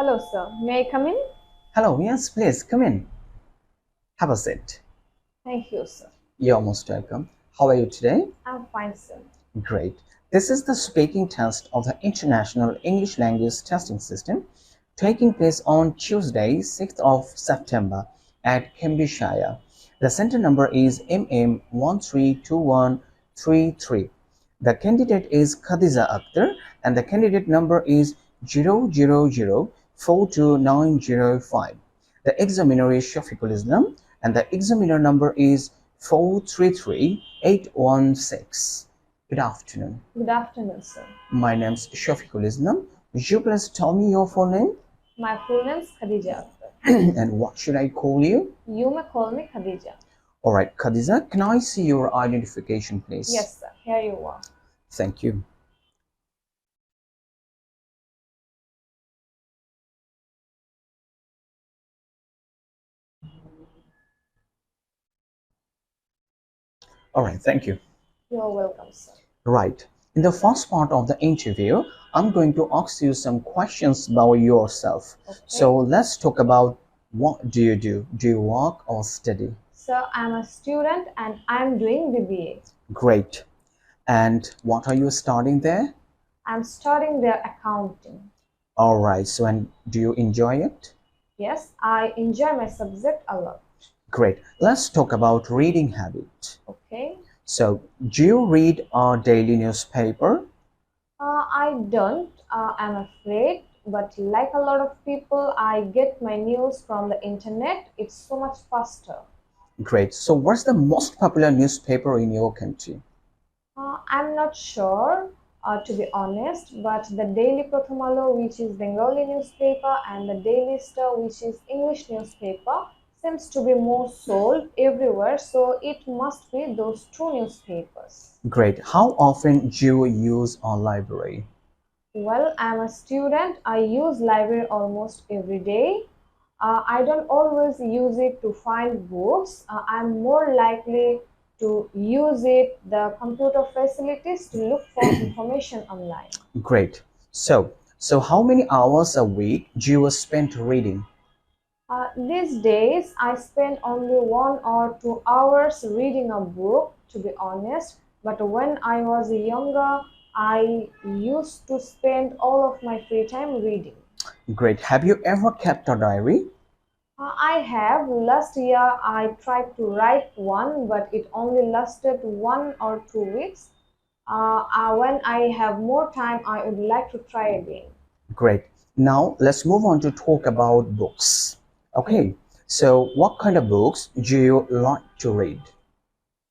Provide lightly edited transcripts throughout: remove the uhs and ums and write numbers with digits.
Hello, sir. May I come in? Hello, yes, please come in. Have a seat. Thank you, sir. You're most welcome. How are you today? I'm fine, sir. Great. This is the speaking test of the International English Language Testing System taking place on Tuesday, 6th of September at Cambridgeshire. The center number is MM132133. The candidate is Khadija Akhtar and the candidate number is 000429905. The examiner is Shafiqul Islam and the examiner number is 433816. Good afternoon. Good afternoon, sir. My name is Shafiqul Islam. Would you please tell me your full name? My full name is Khadija Akhtar. And what should I call you? You may call me Khadija. Alright, Khadija, can I see your identification, please? Yes, sir. Here you are. Thank you. Alright, thank you. You're welcome, sir. Right. In the first part of the interview, I'm going to ask you some questions about yourself. Okay. So let's talk about what do you do? Do you work or study? Sir, I'm a student and I'm doing BBA. Great. And what are you studying there? I'm studying their accounting. Alright, so and do you enjoy it? Yes, I enjoy my subject a lot. Great. Let's talk about reading habit. Okay. So, do you read a daily newspaper? I don't. I'm afraid. But like a lot of people, I get my news from the internet. It's so much faster. Great. So, what's the most popular newspaper in your country? I'm not sure, to be honest, but the Daily Prathamalo, which is Bengali newspaper, and the Daily Star, which is English newspaper, seems to be more sold everywhere, so it must be those two newspapers. Great. How often do you use a library? Well, I'm a student. I use library almost every day. I don't always use it to find books. I'm more likely to use the computer facilities to look for information online. Great. So how many hours a week do you spend reading? These days, I spend only 1 or 2 hours reading a book, to be honest. But when I was younger, I used to spend all of my free time reading. Great. Have you ever kept a diary? I have. Last year, I tried to write one, but it only lasted 1 or 2 weeks. When I have more time, I would like to try again. Great. Now let's move on to talk about books. Okay. So what kind of books do you like to read?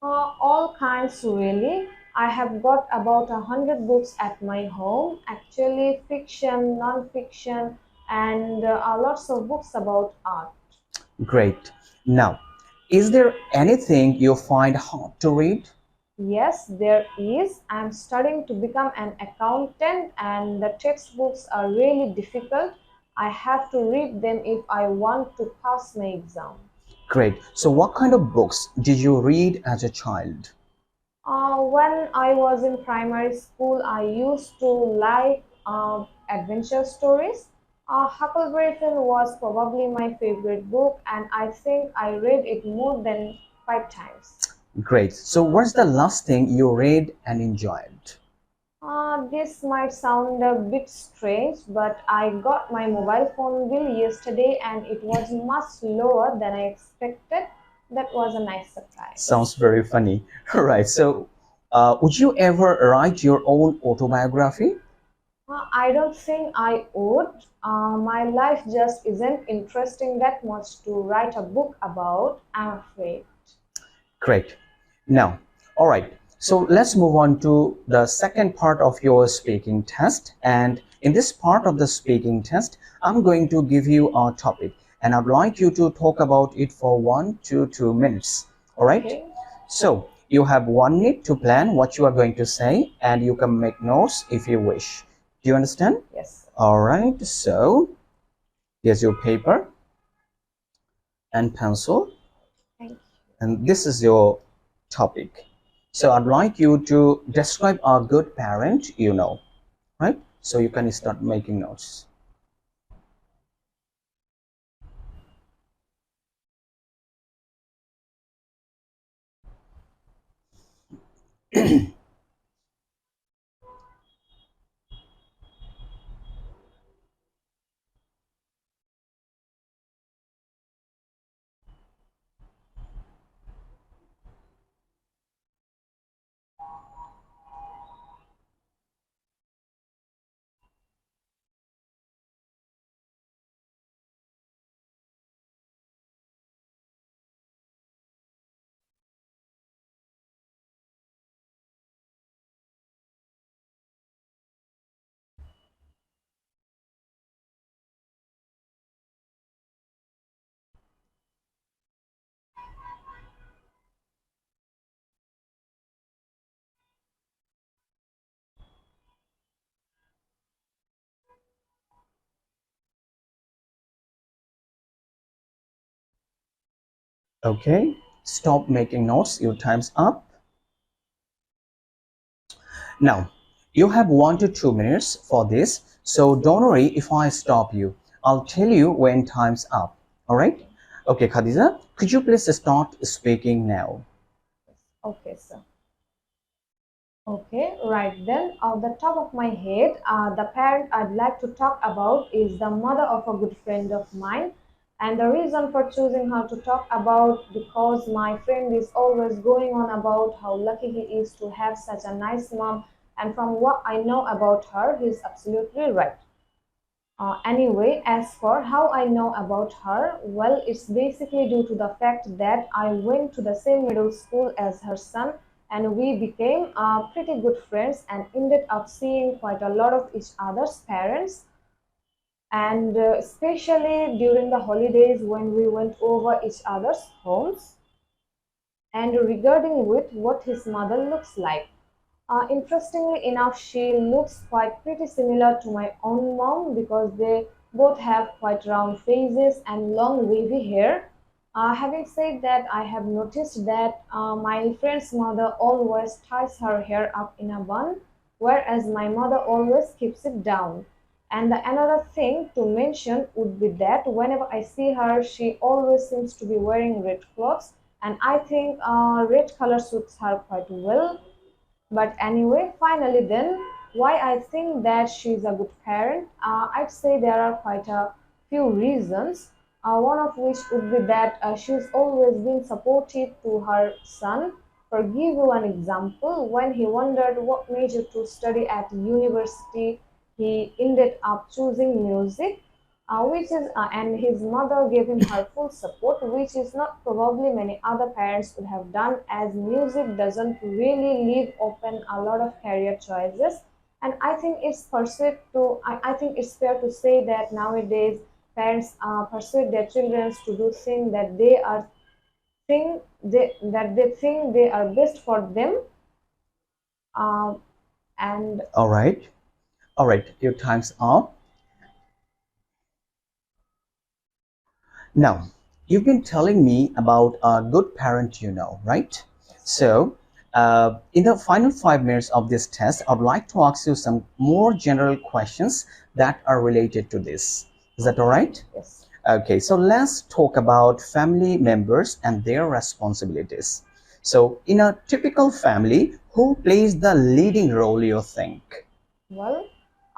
All kinds, really. I have got about 100 books at my home. Actually, fiction, non-fiction, and lots of books about art. Great. Now, is there anything you find hard to read? Yes, there is. I'm studying to become an accountant, and the textbooks are really difficult. I have to read them if I want to pass my exam. Great. So what kind of books did you read as a child? When I was in primary school, I used to like adventure stories. Huckleberry Finn was probably my favorite book, and I think I read it more than 5 times. Great. So what's the last thing you read and enjoyed? This might sound a bit strange, but I got my mobile phone bill yesterday and it was much lower than I expected. That was a nice surprise. Sounds very funny. Right. So, would you ever write your own autobiography? I don't think I would. My life just isn't interesting that much to write a book about, I'm afraid. Great. Now, all right. So let's move on to the second part of your speaking test. And in this part of the speaking test, I'm going to give you a topic and I'd like you to talk about it for 1 to 2 minutes. All right. Okay. So you have 1 minute to plan what you are going to say and you can make notes if you wish. Do you understand? Yes. All right. So here's your paper and pencil. Thank you. And this is your topic. So I'd like you to describe a good parent, right? So you can start making notes. Okay, stop making notes. Your time's up. Now, you have 1 to 2 minutes for this, so don't worry if I stop you. I'll tell you when time's up. All right? Okay, Khadija, could you please start speaking now? Okay, sir. Okay, right then, off the top of my head, the parent I'd like to talk about is the mother of a good friend of mine. And the reason for choosing her to talk about because my friend is always going on about how lucky he is to have such a nice mom. And from what I know about her, he's absolutely right. Anyway, as for how I know about her, well, it's basically due to the fact that I went to the same middle school as her son and we became pretty good friends and ended up seeing quite a lot of each other's parents. And especially during the holidays when we went over each other's homes and regarding with what his mother looks like. Interestingly enough, she looks quite pretty similar to my own mom because they both have quite round faces and long wavy hair. Having said that, I have noticed that my friend's mother always ties her hair up in a bun, whereas my mother always keeps it down. And the another thing to mention would be that whenever I see her, she always seems to be wearing red clothes, and I think red color suits her quite well. But anyway, finally, then, why I think that she's a good parent, I'd say there are quite a few reasons. One of which would be that she's always been supportive to her son. For give you an example, when he wondered what major to study at university, he ended up choosing music, which is and his mother gave him her full support, which is not probably many other parents would have done, as music doesn't really leave open a lot of career choices. And I think it's I think it's fair to say that nowadays parents persuade their children to do things that they think they are best for them. Um, and All right. All right, your time's up. Now, you've been telling me about a good parent you know, right? So, in the final 5 minutes of this test, I'd like to ask you some more general questions that are related to this. Is that all right? yes. Okay, so let's talk about family members and their responsibilities. So, in a typical family, who plays the leading role, you think? Well,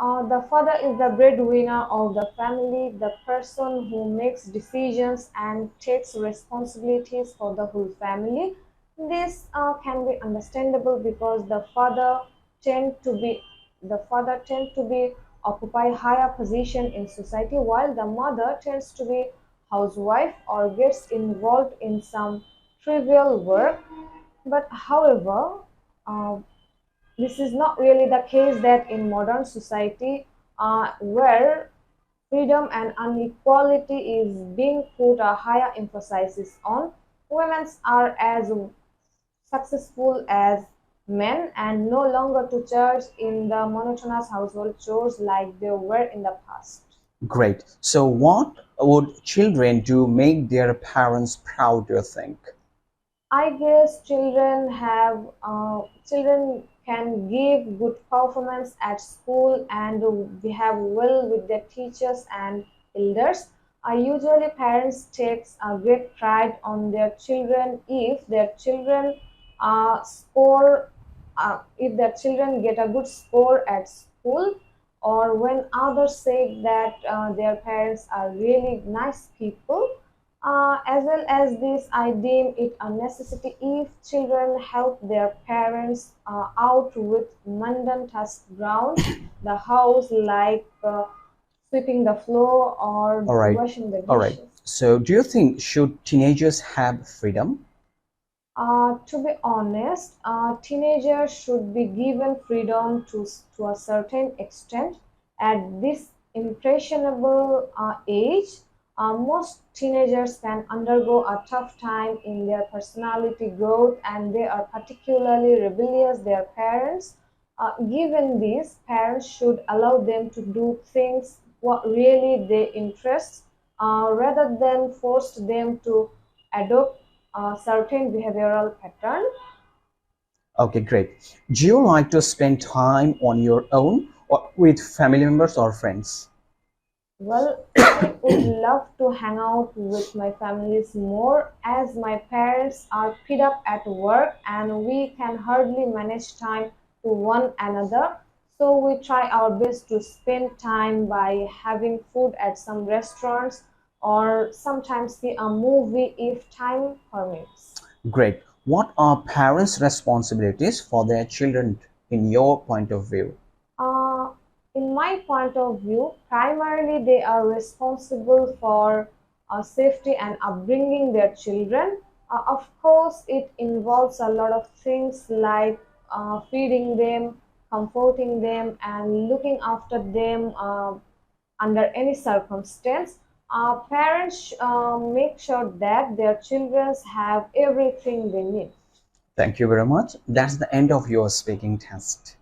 the father is the breadwinner of the family, the person who makes decisions and takes responsibilities for the whole family. This can be understandable because tend to be the father tend to be occupy higher position in society, while the mother tends to be housewife or gets involved in some trivial work. But however, uh, this is not really the case that in modern society, where freedom and inequality is being put a higher emphasis on, women are as successful as men and no longer to charge in the monotonous household chores like they were in the past. Great. So, what would children do make their parents proud, you think? I guess children can give good performance at school and behave well with their teachers and elders. Usually, parents takes a great pride on their children if their children score if their children get a good score at school, or when others say that their parents are really nice people. As well as this, I deem it a necessity if children help their parents out with mundane tasks around the house, like sweeping the floor or All right. washing the All right. dishes. So, do you think should teenagers have freedom? To be honest, teenagers should be given freedom to a certain extent. At this impressionable age, most teenagers can undergo a tough time in their personality growth, and they are particularly rebellious their parents. Given this, parents should allow them to do things what really they interest, rather than force them to adopt a certain behavioral pattern. Okay, great. Do you like to spend time on your own or with family members or friends? Well, I would love to hang out with my families more, as my parents are put up at work and we can hardly manage time to one another. So we try our best to spend time by having food at some restaurants or sometimes see a movie if time permits. Great. What are parents' responsibilities for their children in your point of view? Uh, in my point of view, primarily they are responsible for safety and upbringing their children. Of course, it involves a lot of things like feeding them, comforting them, and looking after them under any circumstance. Parents make sure that their children have everything they need. Thank you very much. That's the end of your speaking test.